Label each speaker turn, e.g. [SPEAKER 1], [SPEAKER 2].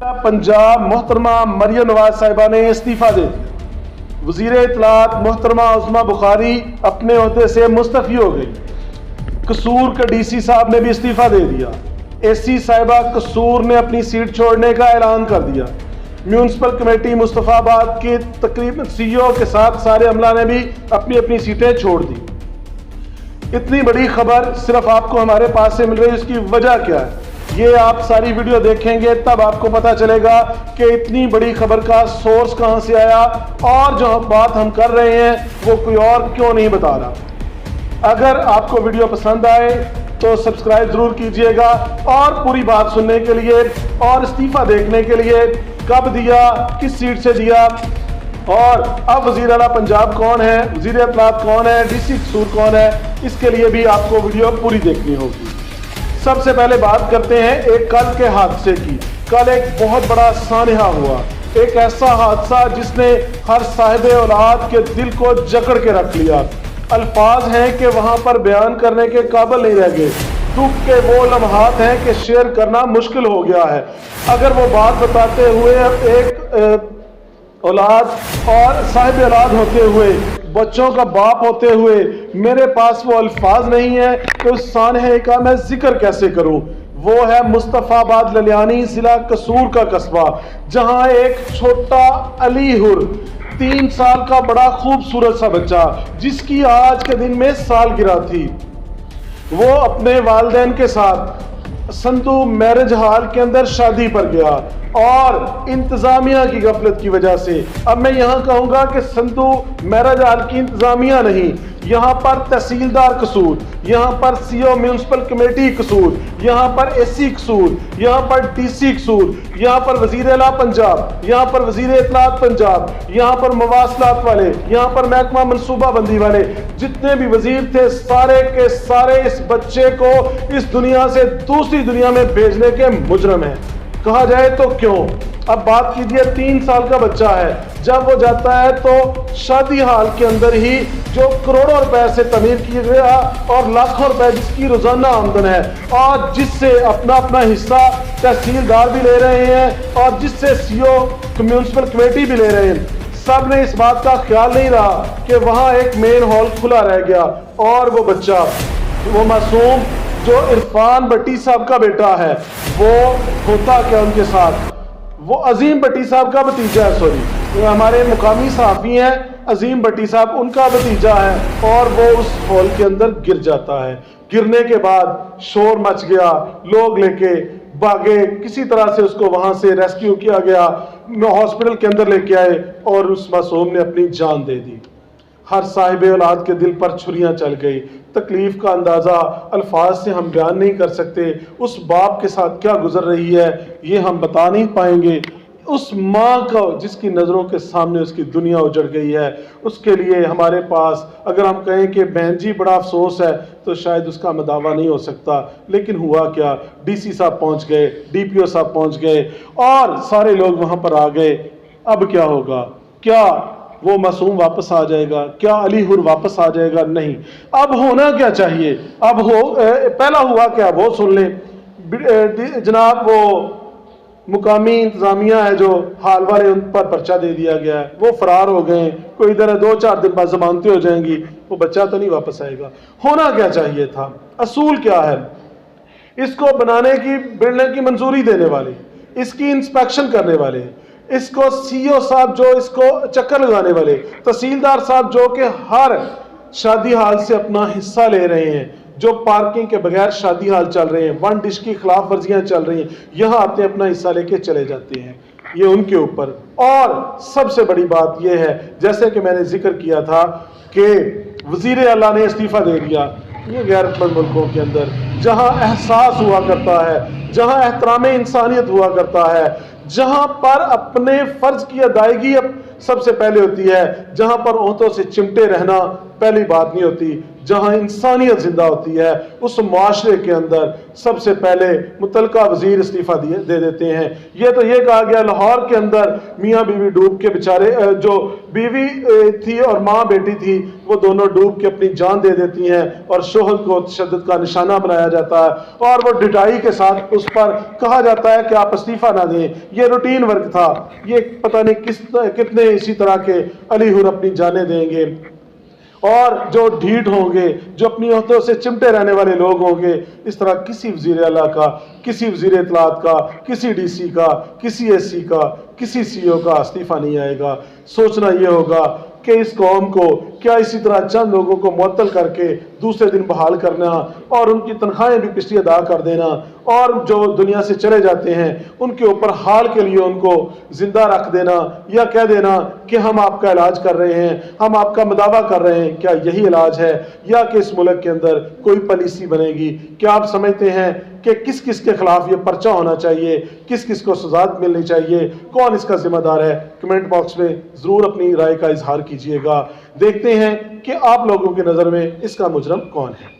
[SPEAKER 1] पंजाब मोहतरमा मरियम नवाज साहिबा ने इस्तीफा दे दिया। वजीर इत्तलात मोहतरमा उस्मा बुखारी अपने ओहदे से मुस्तफ़ी हो गई। कसूर के डीसी साहब ने भी इस्तीफा दे दिया। एसी साहिबा कसूर ने अपनी सीट छोड़ने का ऐलान कर दिया। म्यूनसिपल कमेटी मुस्तफ़ाबाद के तकरीबन सीईओ के साथ सारे अमला ने भी अपनी अपनी सीटें छोड़ दी। इतनी बड़ी खबर सिर्फ आपको हमारे पास से मिल रही है, इसकी वजह क्या है? ये आप सारी वीडियो देखेंगे तब आपको पता चलेगा कि इतनी बड़ी खबर का सोर्स कहां से आया और जो बात हम कर रहे हैं वो कोई और क्यों नहीं बता रहा। अगर आपको वीडियो पसंद आए तो सब्सक्राइब जरूर कीजिएगा और पूरी बात सुनने के लिए और इस्तीफा देखने के लिए, कब दिया, किस सीट से दिया और अब वज़ीर आला पंजाब कौन है, वज़ीर इत्तलात कौन है, डीसी कसूर कौन है, इसके लिए भी आपको वीडियो पूरी देखनी होगी। सबसे पहले बात करते हैं एक कल के हादसे की। कल एक बहुत बड़ा सानहा हुआ, एक ऐसा हादसा जिसने हर साहिब औलाद के दिल को जकड़ के रख लिया। अल्फाज हैं कि वहां पर बयान करने के काबिल नहीं रह गए। दुख के वो लम्हात हैं कि शेयर करना मुश्किल हो गया है। अगर वो बात बताते हुए एक औलाद और साहिब औलाद होते हुए, बच्चों का बाप होते हुए मेरे पास वो अल्फाज नहीं है कि उस सानहे का मैं जिक्र कैसे करूं। वो है मुस्तफ़ाबाद ललियानी जिला कसूर का कस्बा, जहां एक छोटा अली हुर 3 साल का बड़ा खूबसूरत सा बच्चा, जिसकी आज के दिन में सालगिरह थी, वो अपने वालिदैन के साथ संधू मैरिज हॉल के अंदर शादी पर गया और इंतजामिया की गफलत की वजह से, अब मैं यहाँ कहूँगा कि संधू मैरिज हॉल की इंतजामिया नहीं, यहाँ पर तहसीलदार कसूर, यहाँ पर सीईओ म्यूनसिपल कमेटी कसूर, यहाँ पर एसी कसूर, यहाँ पर डीसी कसूर, यहाँ पर वजीर आला पंजाब, यहाँ पर वजीर इत्तलात पंजाब, यहाँ पर मवासलात वाले, यहाँ पर महकमा मनसूबा बंदी वाले, जितने भी वजीर थे सारे के सारे इस बच्चे को इस दुनिया से दूसरी दुनिया में भेजने के मुजरम हैं। कहा जाए तो क्यों? अब बात कीजिए, 3 साल का बच्चा है, जब वो जाता है तो शादी हाल के अंदर ही जो करोड़ों रुपए से तमीर किया गया और लाखों रुपए जिसकी रोजाना आमदन है और जिससे अपना अपना हिस्सा तहसीलदार भी ले रहे हैं और जिससे सीईओ म्यूनसिपल कमेटी भी ले रहे हैं, सब ने इस बात का ख्याल नहीं रहा कि वहां एक मेन हॉल खुला रह गया और वो बच्चा, वो मासूम जो इरफान भट्टी साहब का बेटा है, वो होता क्या उनके साथ, वो अजीम भट्टी साहब का भतीजा है, सॉरी, वो हमारे मुकामी सहाफ़ी हैं अजीम भट्टी साहब, उनका भतीजा है और वो उस हॉल के अंदर गिर जाता है। गिरने के बाद शोर मच गया, लोग लेके भागे, किसी तरह से उसको वहां से रेस्क्यू किया गया, हॉस्पिटल के अंदर लेके आए और उस मासूम ने अपनी जान दे दी। हर साहिब औलाद के दिल पर छुरियां चल गई। तकलीफ का अंदाज़ा अल्फाज से हम बयान नहीं कर सकते। उस बाप के साथ क्या गुजर रही है ये हम बता नहीं पाएंगे। उस माँ को जिसकी नज़रों के सामने उसकी दुनिया उजड़ गई है, उसके लिए हमारे पास अगर हम कहें कि बहन जी बड़ा अफसोस है तो शायद उसका मदावा नहीं हो सकता। लेकिन हुआ क्या, डीसी साहब पहुँच गए, डीपीओ साहब पहुँच गए और सारे लोग वहाँ पर आ गए। अब क्या होगा? क्या वो मासूम वापस आ जाएगा? क्या अली हुर वापस आ जाएगा? नहीं। अब होना क्या चाहिए? अब पहला हुआ क्या वो सुन लें जनाब। वो मुकामी इंतजामिया है जो हाल वाले, उन पर पर्चा दे दिया गया है, वो फरार हो गए, कोई इधर 2-4 दिन बाद जमानतें हो जाएंगी, वो बच्चा तो नहीं वापस आएगा। होना क्या चाहिए था? असूल क्या है? इसको बनाने की, बिल्डने की मंजूरी देने वाले, इसकी इंस्पेक्शन करने वाले, इसको सीईओ साहब जो इसको चक्कर लगाने वाले, तहसीलदार साहब जो कि हर शादी हाल से अपना हिस्सा ले रहे हैं, जो पार्किंग के बगैर शादी हाल चल रहे हैं, 1 डिश की खिलाफ वर्जियां चल रही हैं, यहाँ आते अपना हिस्सा लेके चले जाते हैं, ये उनके ऊपर। और सबसे बड़ी बात यह है, जैसे कि मैंने जिक्र किया था कि वजीर आला ने इस्तीफा दे दिया। ये गैरतमंद मुल्कों के अंदर जहाँ एहसास हुआ करता है, जहाँ एहतराम इंसानियत हुआ करता है, जहां पर अपने फर्ज की अदायगी सबसे पहले होती है, जहां पर ओंतों से चिमटे रहना پہلی بات نہیں ہوتی۔ جہاں انسانیت زندہ ہوتی ہے اس معاشرے کے اندر سب سے پہلے متعلقہ وزیر استعفیٰ دے دیتے ہیں۔ یہ تو یہ کہا گیا لاہور کے اندر میاں بیوی ڈوب کے بیچارے، جو بیوی تھی اور ماں بیٹی تھی، وہ دونوں ڈوب کے اپنی جان دے دیتی ہیں اور شوہر کو تشدد کا نشانہ بنایا جاتا ہے اور وہ ڈٹائی کے ساتھ اس پر کہا جاتا ہے کہ آپ استعفیٰ نہ دیں۔ یہ روٹین ورک تھا۔ یہ پتہ نہیں کتنے اسی طرح کے علی ہور اپنی جانیں دیں گے، اور جو ڈھیٹ ہوں گے، جو اپنی عہدوں سے چمٹے رہنے والے لوگ ہوں گے، اس طرح کسی وزیر اعلیٰ کا، کسی وزیر اطلاعات کا، کسی ڈی سی کا، کسی ایس سی کا، کسی سی او کا استعفیٰ نہیں آئے گا۔ سوچنا یہ ہوگا کہ اس قوم کو کیا اسی طرح چند لوگوں کو معطل کر کے دوسرے دن بحال کرنا اور ان کی تنخواہیں بھی پچھلی ادا کر دینا اور جو دنیا سے چلے جاتے ہیں ان کے اوپر حال کے لیے ان کو زندہ رکھ دینا یا کہہ دینا کہ ہم آپ کا علاج کر رہے ہیں، ہم آپ کا مداوع کر رہے ہیں، کیا یہی علاج ہے؟ یا کہ اس ملک کے اندر کوئی پالیسی بنے گی؟ کیا آپ سمجھتے ہیں کہ کس کس کے خلاف یہ پرچہ ہونا چاہیے، کس کس کو سزا ملنی چاہیے، کون اس کا ذمہ دار ہے؟ کمنٹ باکس میں ضرور اپنی رائے کا اظہار کیجئے گا۔ دیکھتے ہیں کہ آپ لوگوں کی نظر میں اس کا مجرم کون ہے۔